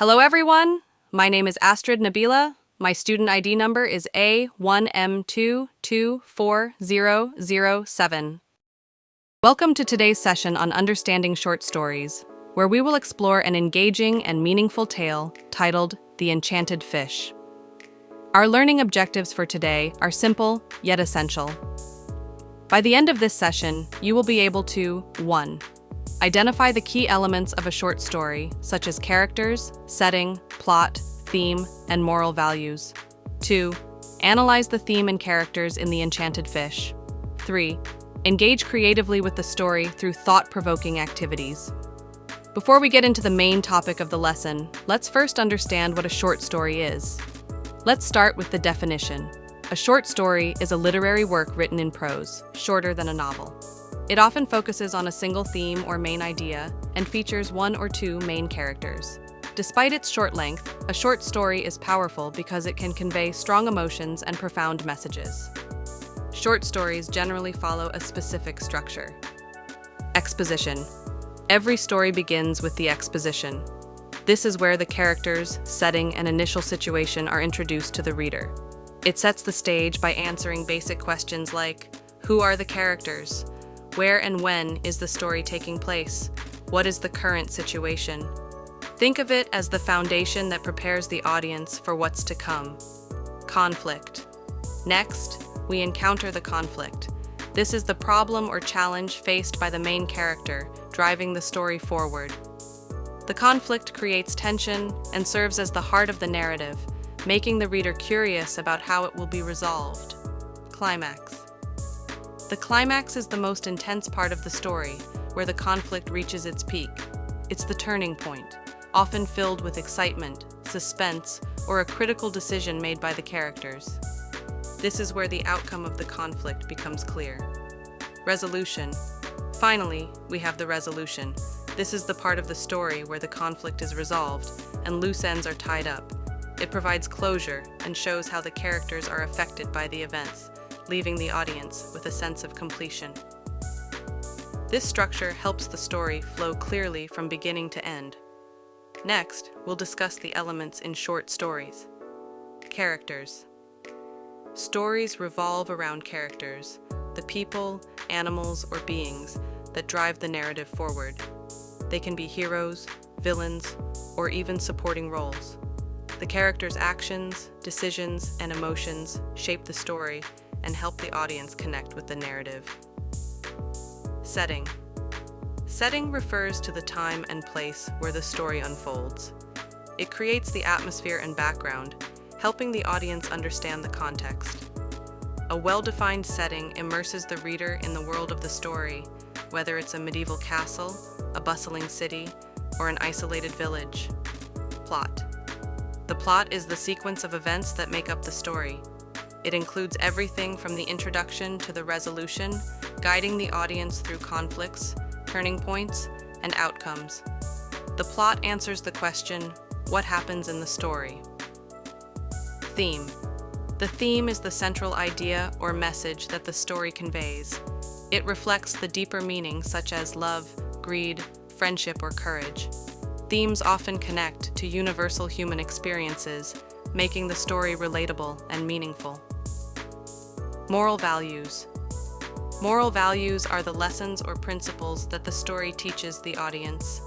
Hello everyone, my name is Astrid Nabila. My student ID number is A1M224007. Welcome to today's session on understanding short stories, where we will explore an engaging and meaningful tale titled The Enchanted Fish. Our learning objectives for today are simple yet essential. By the end of this session, you will be able to 1. Identify the key elements of a short story, such as characters, setting, plot, theme, and moral values. 2. Analyze the theme and characters in The Enchanted Fish. 3. Engage creatively with the story through thought-provoking activities. Before we get into the main topic of the lesson, let's first understand what a short story is. Let's start with the definition. A short story is a literary work written in prose, shorter than a novel. It often focuses on a single theme or main idea and features one or two main characters. Despite its short length, a short story is powerful because it can convey strong emotions and profound messages. Short stories generally follow a specific structure. Exposition. Every story begins with the exposition. This is where the characters, setting, and initial situation are introduced to the reader. It sets the stage by answering basic questions like, who are the characters? Where and when is the story taking place? What is the current situation? Think of it as the foundation that prepares the audience for what's to come. Conflict. Next, we encounter the conflict. This is the problem or challenge faced by the main character, driving the story forward. The conflict creates tension and serves as the heart of the narrative, making the reader curious about how it will be resolved. Climax. The climax is the most intense part of the story, where the conflict reaches its peak. It's the turning point, often filled with excitement, suspense, or a critical decision made by the characters. This is where the outcome of the conflict becomes clear. Resolution. Finally, we have the resolution. This is the part of the story where the conflict is resolved and loose ends are tied up. It provides closure and shows how the characters are affected by the events, leaving the audience with a sense of completion. This structure helps the story flow clearly from beginning to end. Next, we'll discuss the elements in short stories. Characters. Stories revolve around characters, the people, animals, or beings that drive the narrative forward. They can be heroes, villains, or even supporting roles. The characters' actions, decisions, and emotions shape the story and help the audience connect with the narrative. Setting. Setting refers to the time and place where the story unfolds. It creates the atmosphere and background, helping the audience understand the context. A well-defined setting immerses the reader in the world of the story, whether it's a medieval castle, a bustling city, or an isolated village. Plot. The plot is the sequence of events that make up the story. It includes everything from the introduction to the resolution, guiding the audience through conflicts, turning points, and outcomes. The plot answers the question, what happens in the story? Theme. The theme is the central idea or message that the story conveys. It reflects the deeper meaning such as love, greed, friendship, or courage. Themes often connect to universal human experiences, making the story relatable and meaningful. Moral values. Moral values are the lessons or principles that the story teaches the audience.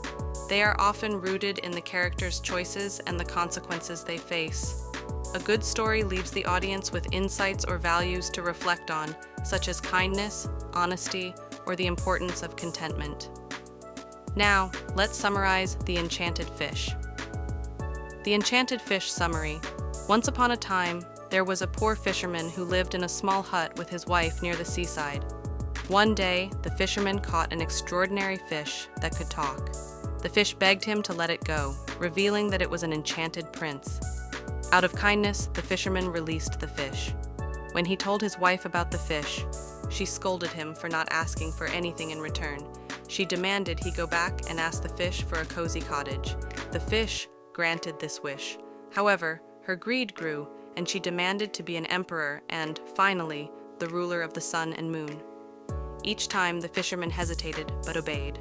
They are often rooted in the characters' choices and the consequences they face. A good story leaves the audience with insights or values to reflect on, such as kindness, honesty, or the importance of contentment. Now, let's summarize The Enchanted Fish. The Enchanted Fish summary. Once upon a time, there was a poor fisherman who lived in a small hut with his wife near the seaside. One day, the fisherman caught an extraordinary fish that could talk. The fish begged him to let it go, revealing that it was an enchanted prince. Out of kindness, the fisherman released the fish. When he told his wife about the fish, she scolded him for not asking for anything in return. She demanded he go back and ask the fish for a cozy cottage. The fish granted this wish. However, her greed grew, and she demanded to be an emperor and, finally, the ruler of the sun and moon. Each time the fisherman hesitated but obeyed.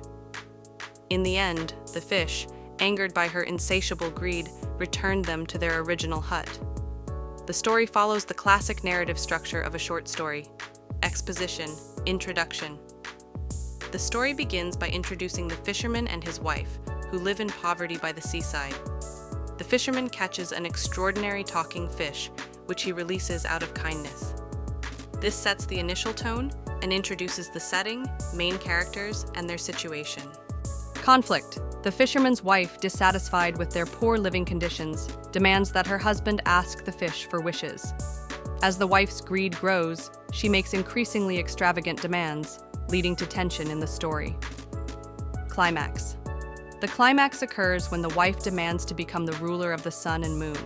In the end, the fish, angered by her insatiable greed, returned them to their original hut. The story follows the classic narrative structure of a short story: exposition, introduction. The story begins by introducing the fisherman and his wife, who live in poverty by the seaside. The fisherman catches an extraordinary talking fish, which he releases out of kindness. This sets the initial tone and introduces the setting, main characters, and their situation. Conflict. The fisherman's wife, dissatisfied with their poor living conditions, demands that her husband ask the fish for wishes. As the wife's greed grows, she makes increasingly extravagant demands, leading to tension in the story. Climax. The climax occurs when the wife demands to become the ruler of the sun and moon.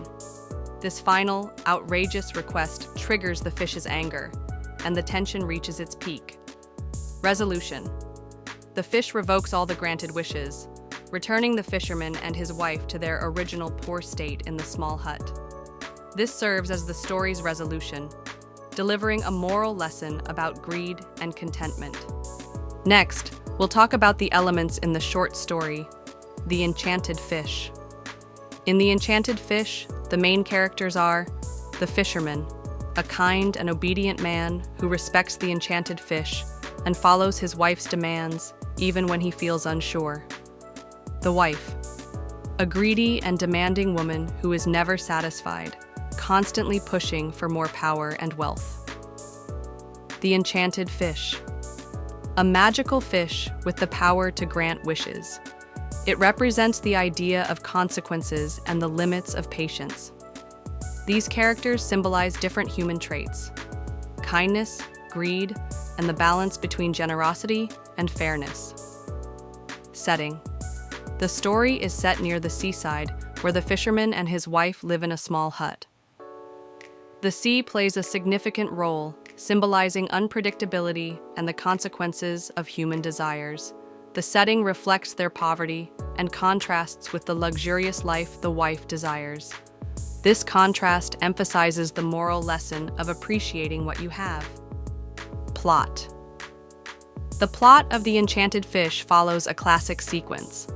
This final, outrageous request triggers the fish's anger, and the tension reaches its peak. Resolution. The fish revokes all the granted wishes, returning the fisherman and his wife to their original poor state in the small hut. This serves as the story's resolution, delivering a moral lesson about greed and contentment. Next, we'll talk about the elements in the short story, The Enchanted Fish. In The Enchanted Fish, the main characters are the fisherman, a kind and obedient man who respects the enchanted fish and follows his wife's demands even when he feels unsure. The wife, a greedy and demanding woman who is never satisfied, constantly pushing for more power and wealth. The Enchanted Fish, a magical fish with the power to grant wishes. It represents the idea of consequences and the limits of patience. These characters symbolize different human traits: kindness, greed, and the balance between generosity and fairness. Setting. The story is set near the seaside, where the fisherman and his wife live in a small hut. The sea plays a significant role, symbolizing unpredictability and the consequences of human desires. The setting reflects their poverty and contrasts with the luxurious life the wife desires. This contrast emphasizes the moral lesson of appreciating what you have. Plot. The plot of The Enchanted Fish follows a classic sequence.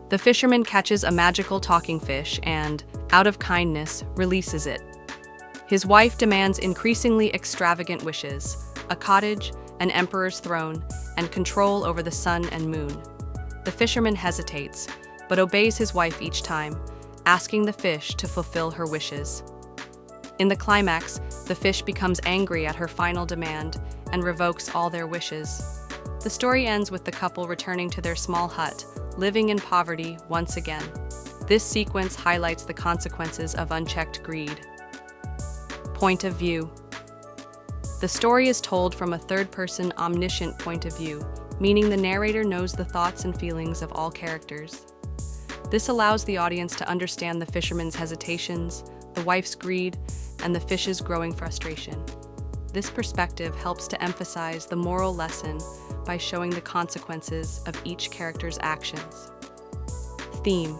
The fisherman catches a magical talking fish and, out of kindness, releases it. His wife demands increasingly extravagant wishes: a cottage, an emperor's throne, and control over the sun and moon. The fisherman hesitates, but obeys his wife each time, asking the fish to fulfill her wishes. In the climax, the fish becomes angry at her final demand and revokes all their wishes. The story ends with the couple returning to their small hut, living in poverty once again. This sequence highlights the consequences of unchecked greed. Point of view. The story is told from a third-person omniscient point of view, meaning the narrator knows the thoughts and feelings of all characters. This allows the audience to understand the fisherman's hesitations, the wife's greed, and the fish's growing frustration. This perspective helps to emphasize the moral lesson by showing the consequences of each character's actions. Theme.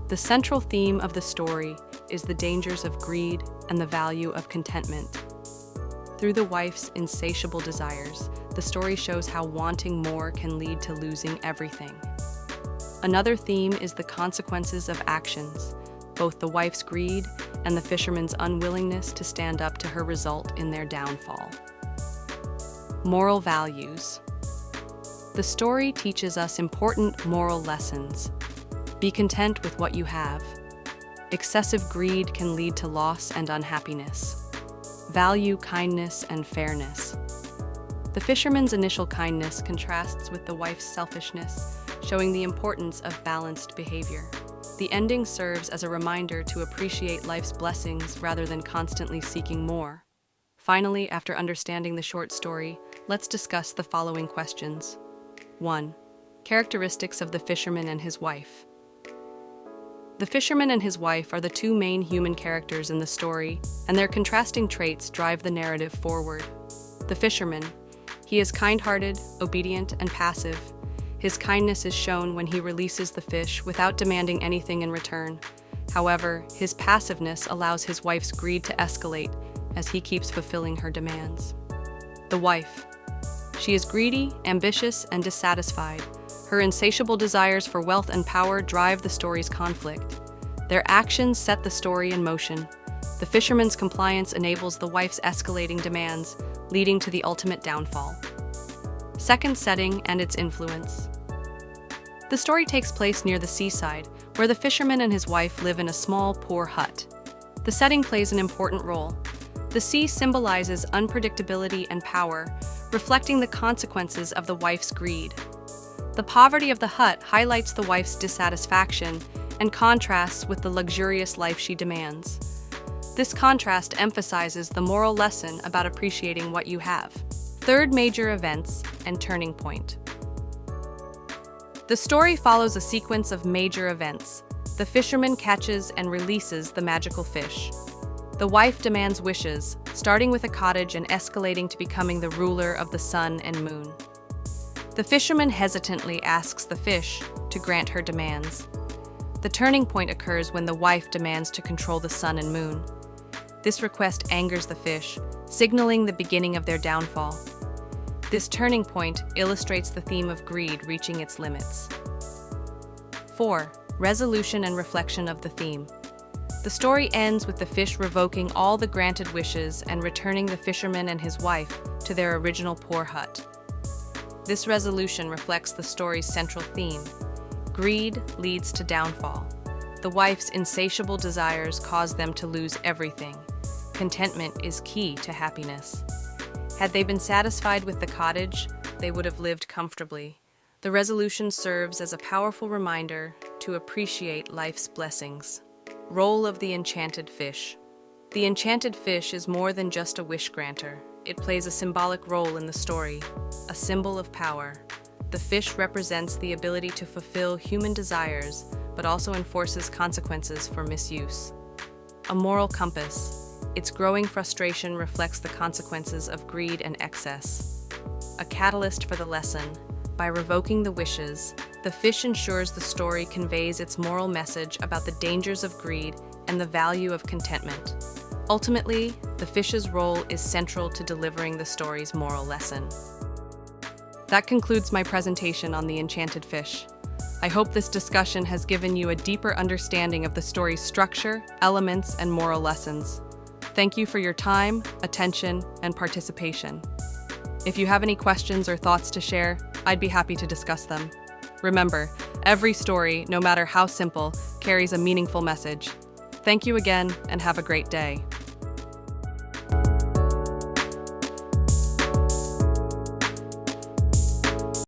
The central theme of the story is the dangers of greed and the value of contentment. Through the wife's insatiable desires, the story shows how wanting more can lead to losing everything. Another theme is the consequences of actions, both the wife's greed and the fisherman's unwillingness to stand up to her result in their downfall. Moral values. The story teaches us important moral lessons. Be content with what you have. Excessive greed can lead to loss and unhappiness. Value kindness and fairness. The fisherman's initial kindness contrasts with the wife's selfishness, showing the importance of balanced behavior. The ending serves as a reminder to appreciate life's blessings rather than constantly seeking more. Finally, after understanding the short story, let's discuss the following questions. 1. Characteristics of the fisherman and his wife. The fisherman and his wife are the two main human characters in the story, and their contrasting traits drive the narrative forward. The fisherman. He is kind-hearted, obedient, and passive. His kindness is shown when he releases the fish without demanding anything in return. However, his passiveness allows his wife's greed to escalate as he keeps fulfilling her demands. The wife. She is greedy, ambitious, and dissatisfied. Her insatiable desires for wealth and power drive the story's conflict. Their actions set the story in motion. The fisherman's compliance enables the wife's escalating demands, leading to the ultimate downfall. Second setting and its influence. The story takes place near the seaside, where the fisherman and his wife live in a small, poor hut. The setting plays an important role. The sea symbolizes unpredictability and power, reflecting the consequences of the wife's greed. The poverty of the hut highlights the wife's dissatisfaction and contrasts with the luxurious life she demands. This contrast emphasizes the moral lesson about appreciating what you have. Third, major events and turning point. The story follows a sequence of major events. The fisherman catches and releases the magical fish. The wife demands wishes, starting with a cottage and escalating to becoming the ruler of the sun and moon. The fisherman hesitantly asks the fish to grant her demands. The turning point occurs when the wife demands to control the sun and moon. This request angers the fish, signaling the beginning of their downfall. This turning point illustrates the theme of greed reaching its limits. 4. Resolution and reflection of the theme. The story ends with the fish revoking all the granted wishes and returning the fisherman and his wife to their original poor hut. This resolution reflects the story's central theme. Greed leads to downfall. The wife's insatiable desires cause them to lose everything. Contentment is key to happiness. Had they been satisfied with the cottage, they would have lived comfortably. The resolution serves as a powerful reminder to appreciate life's blessings. Role of the Enchanted Fish. The Enchanted Fish is more than just a wish granter. It plays a symbolic role in the story, a symbol of power. The fish represents the ability to fulfill human desires, but also enforces consequences for misuse. A moral compass. Its growing frustration reflects the consequences of greed and excess. A catalyst for the lesson. By revoking the wishes, the fish ensures the story conveys its moral message about the dangers of greed and the value of contentment. Ultimately, the fish's role is central to delivering the story's moral lesson. That concludes my presentation on the Enchanted Fish. I hope this discussion has given you a deeper understanding of the story's structure, elements, and moral lessons. Thank you for your time, attention, and participation. If you have any questions or thoughts to share, I'd be happy to discuss them. Remember, every story, no matter how simple, carries a meaningful message. Thank you again, and have a great day.